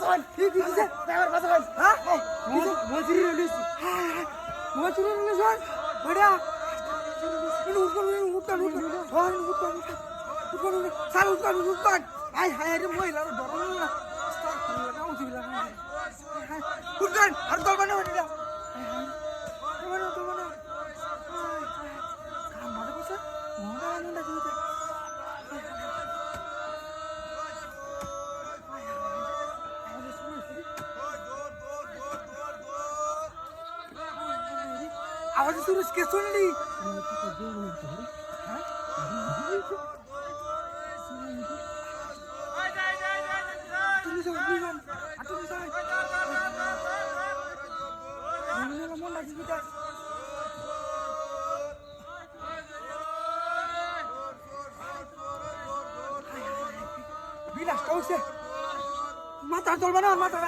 বাঁচান কি দিছে আমার বাঁচান হ্যাঁ মজুরি রিলিজ মজুরি রিলিজ বড়া উঠকান আই হায় রে মহিলার ডর না উঠকান আর দল বানা হইলা आवाज सुरू के सुनली माता चल बना माता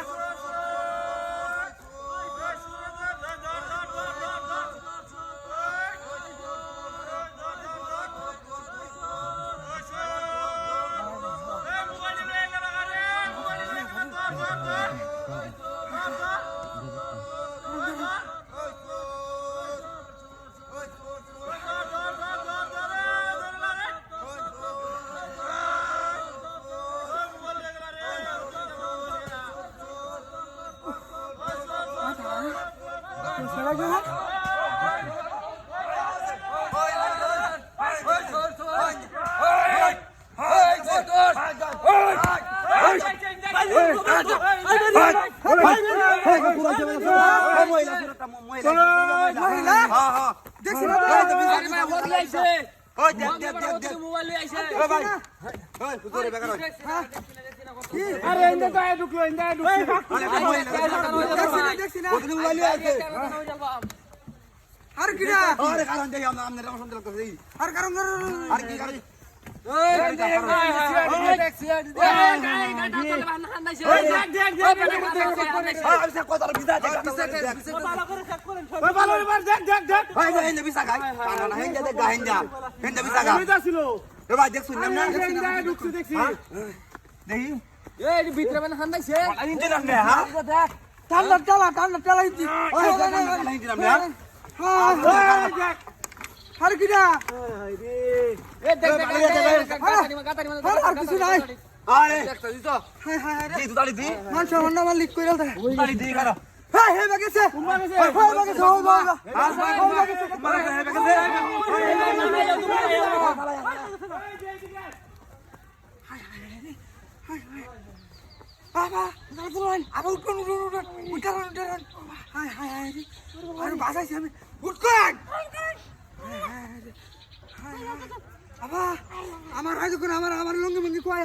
আমার আজ কোন আমার লঙ্গি মঙ্গি কোয়া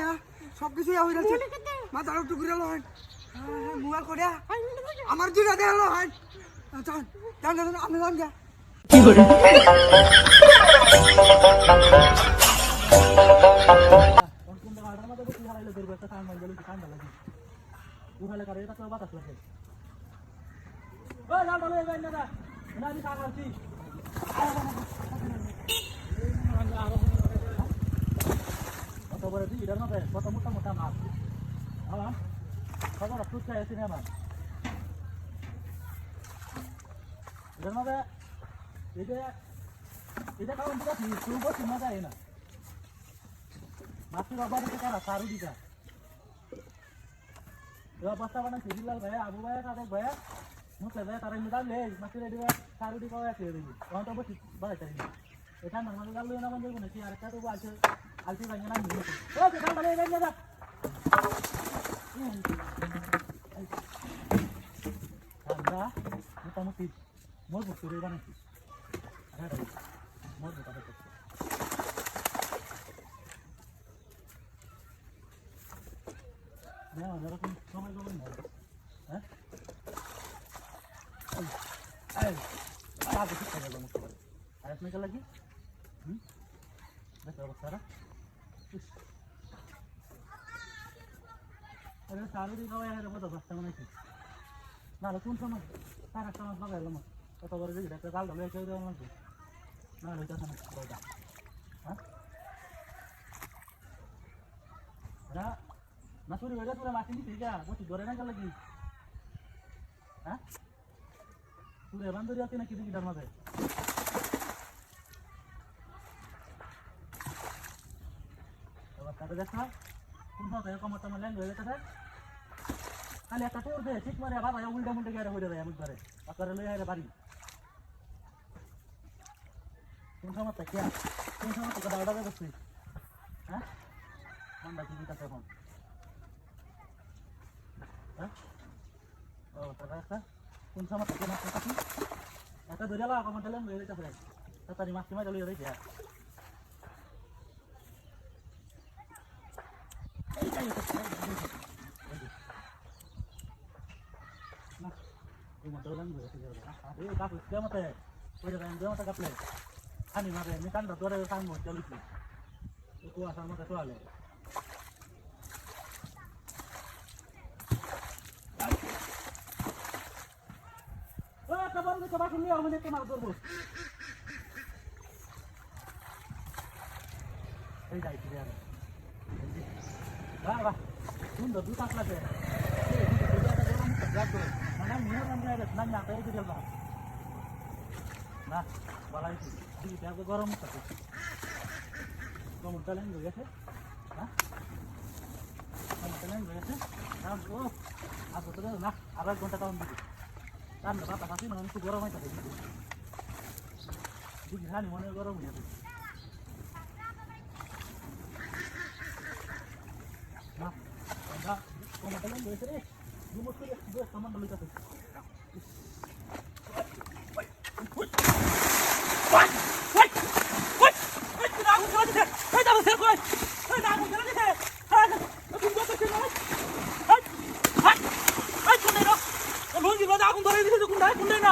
সব কিছু হই যাচ্ছে মাথা একটু ঘুরে লো হয় মোবাইল করিয়া আমার দুইটা দেখালো হয় জান জান জান আমি জান যা কি করে কোন জায়গাটার মধ্যে বসে হারাইলো দরবার একটা কান মাইলো কান দাও উঠালে করে এটা তো বাতাস লাগে ওই জান বলে যাই না না আমি কাকাছি Di dalam apa? Foto muta maaf. Alam. Kalau nak tuh saya sini aman. Dalam apa? Ini kalau kita di subuh cuma ada ini. Masih bapak itu kan saru juga. Ya pasti mana sih Bilal bayar, Abu bayar, Kakak bayar. Mungkin bayar tarik muda leh, masih ada dua saru di kau ya sih ini. Orang tua bos bayar tadi. Itu kan normal kalau yang namanya pun sih harga tuh baca. Alti banyak lagi. Oh, kita balik lagi dah. Anda, kita mesti mau bersuri mana sih? Ada, mau buka apa? Nah, ada kan komen mana? Hah? Apa sih kalau kamu keluar? Ada semacam lagi? Dah terus sekarang? अरे सारू दी कवा यार मत बसता म्हणे की ना कोण समज सारा समज बघायला मग आता वर गेला तर चाललो याच्या देऊ म्हणतो ना होता समज बघा हा ना না চুরি হয়ে গেছে মাটি দিচ্ছি যা বসি ধরে না গেলে কি হ্যাঁ চুরি বান্ধবী আছে নাকি দিকিটার মাঝে তাদের দেখা কোন সময় কমার তোমার ল্যান্ড হয়ে গেছে খালি একটা টোর দেয় ঠিক মারে বাবা উল্টা মুল্টে গেলে হয়ে যায় আমি ঘরে আপনারা লই আরে বাড়ি কোন সময় কে কোন সময় তো দাওড়া করছি হ্যাঁ ঠান্ডা কি দিতে এখন হ্যাঁ ও দাদা একটা কোন সময় থেকে মাছ কাটি একটা ধরে লাগা কমার ল্যান্ড হয়ে গেছে তাড়াতাড়ি মাছ মাছ লই রেখে ani mare ni kan dore sang mo chali ki ko asal mate to ale kabar ni kabar ni amane ke mar korbo ei dai ki are ba ba sunder du takla de mana mihar ramja re nan ya tayar ke jalba না বলাই দিই দেখো গরম থাকে কমটা line হয়ে গেছে হ্যাঁ কমটা line হয়ে গেছে না ও আসো তো না আর 1 ঘন্টা টাইম দিবি কারণ বাবা কাছে না একটু গরম হয়ে থাকে দিদি খানি মনে গরম হয়ে যাবে না কমটা লাইন হয়ে গেছে রে দুমত করে দুটো সামান লইতে আছে আগুন ধরে দিয়েছে কোনটাই কোনটাই না